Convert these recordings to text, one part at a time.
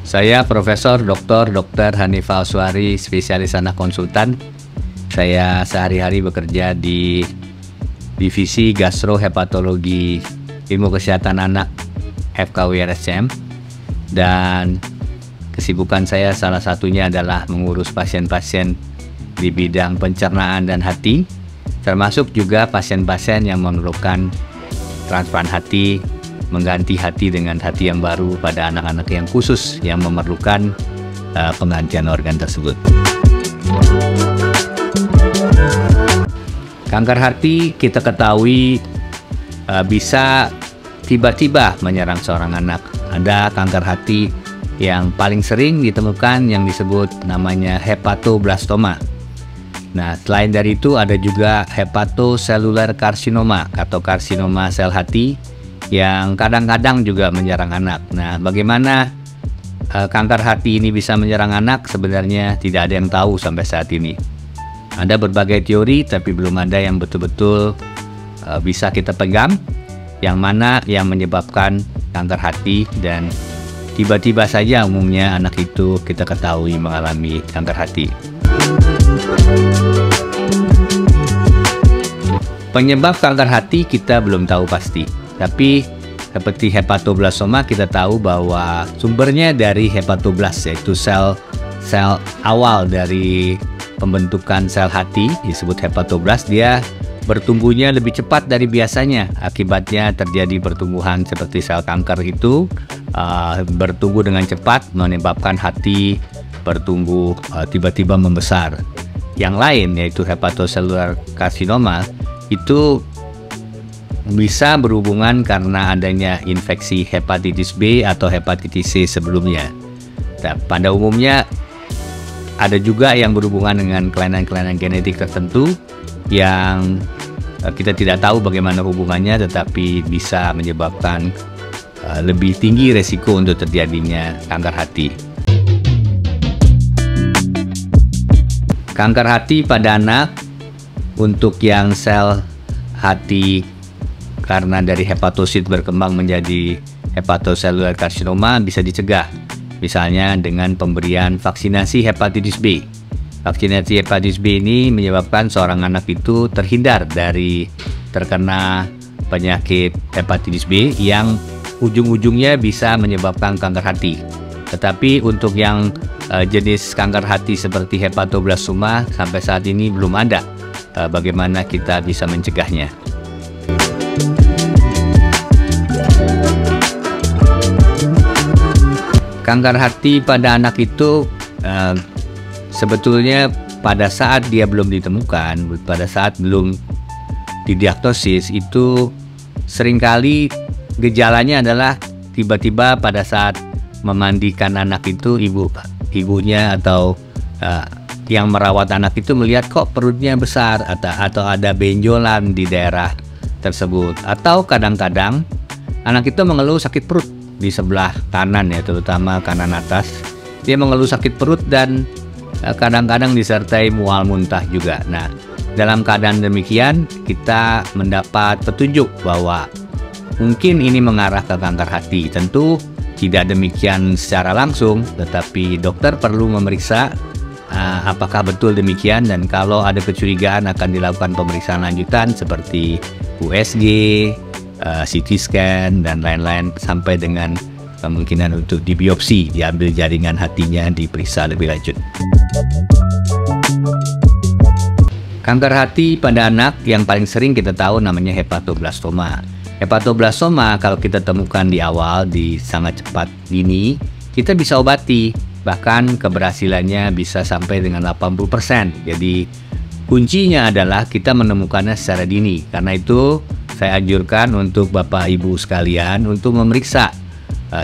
Saya Profesor Dr. Hanifah Uswari, spesialis anak konsultan. Saya sehari-hari bekerja di Divisi Gastrohepatologi Ilmu Kesehatan Anak FKUI RSCM, dan kesibukan saya salah satunya adalah mengurus pasien-pasien di bidang pencernaan dan hati, termasuk juga pasien-pasien yang memerlukan transplant hati, mengganti hati dengan hati yang baru pada anak-anak yang khusus yang memerlukan penggantian organ tersebut. Kanker hati kita ketahui bisa tiba-tiba menyerang seorang anak. Ada kanker hati yang paling sering ditemukan yang disebut namanya hepatoblastoma. Nah, selain dari itu ada juga hepatocellular carcinoma atau karsinoma sel hati yang kadang-kadang juga menyerang anak. Nah, bagaimana kanker hati ini bisa menyerang anak? Sebenarnya tidak ada yang tahu sampai saat ini. Ada berbagai teori, tapi belum ada yang betul-betul bisa kita pegang yang mana yang menyebabkan kanker hati, dan tiba-tiba saja umumnya anak itu kita ketahui mengalami kanker hati. Penyebab kanker hati kita belum tahu pasti, tapi seperti hepatoblastoma kita tahu bahwa sumbernya dari hepatoblast, yaitu sel awal dari pembentukan sel hati disebut hepatoblast. Dia bertumbuhnya lebih cepat dari biasanya, akibatnya terjadi pertumbuhan seperti sel kanker itu bertumbuh dengan cepat, menyebabkan hati bertumbuh tiba-tiba membesar. Yang lain yaitu hepatocellular carcinoma itu bisa berhubungan karena adanya infeksi hepatitis B atau hepatitis C sebelumnya. Nah, pada umumnya ada juga yang berhubungan dengan kelainan-kelainan genetik tertentu yang kita tidak tahu bagaimana hubungannya, tetapi bisa menyebabkan lebih tinggi resiko untuk terjadinya kanker hati. Kanker hati pada anak untuk yang sel hati karena dari hepatosit berkembang menjadi hepatocellular carcinoma bisa dicegah. Misalnya dengan pemberian vaksinasi hepatitis B. Vaksinasi hepatitis B ini menyebabkan seorang anak itu terhindar dari terkena penyakit hepatitis B yang ujung-ujungnya bisa menyebabkan kanker hati. Tetapi untuk yang jenis kanker hati seperti hepatoblastoma sampai saat ini belum ada bagaimana kita bisa mencegahnya. Kanker hati pada anak itu sebetulnya pada saat dia belum ditemukan, pada saat belum didiagnosis, itu seringkali gejalanya adalah tiba-tiba pada saat memandikan anak itu ibunya atau yang merawat anak itu melihat kok perutnya besar atau ada benjolan di daerah tersebut, atau kadang-kadang anak itu mengeluh sakit perut di sebelah kanan, ya, terutama kanan atas. Dia mengeluh sakit perut dan kadang-kadang disertai mual muntah juga. Nah, dalam keadaan demikian kita mendapat petunjuk bahwa mungkin ini mengarah ke kanker hati. Tentu tidak demikian secara langsung, tetapi dokter perlu memeriksa apakah betul demikian, dan kalau ada kecurigaan akan dilakukan pemeriksaan lanjutan seperti USG, CT scan, dan lain-lain, sampai dengan kemungkinan untuk dibiopsi, diambil jaringan hatinya, diperiksa lebih lanjut. Kanker hati pada anak yang paling sering kita tahu namanya hepatoblastoma. Hepatoblastoma kalau kita temukan di awal, di sangat cepat dini, kita bisa obati. Bahkan keberhasilannya bisa sampai dengan 80%. Jadi kuncinya adalah kita menemukannya secara dini. Karena itu saya anjurkan untuk Bapak Ibu sekalian untuk memeriksa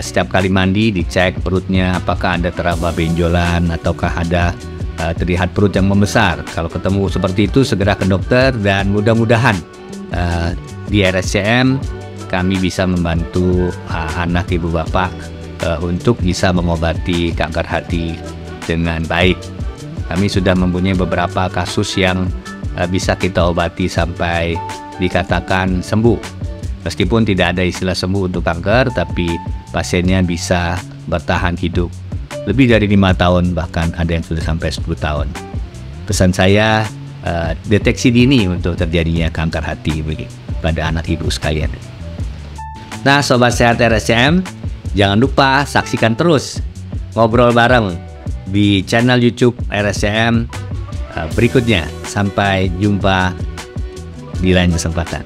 setiap kali mandi, dicek perutnya apakah ada teraba benjolan ataukah ada terlihat perut yang membesar. Kalau ketemu seperti itu segera ke dokter, dan mudah-mudahan di RSCM kami bisa membantu anak ibu bapak untuk bisa mengobati kanker hati dengan baik. Kami sudah mempunyai beberapa kasus yang bisa kita obati sampai dikatakan sembuh. Meskipun tidak ada istilah sembuh untuk kanker, tapi pasiennya bisa bertahan hidup lebih dari 5 tahun, bahkan ada yang sudah sampai 10 tahun. Pesan saya, deteksi dini untuk terjadinya kanker hati pada anak ibu sekalian. Nah, Sobat Sehat RSCM, jangan lupa saksikan terus Ngobrol Bareng di channel YouTube RSCM berikutnya. Sampai jumpa di lain kesempatan.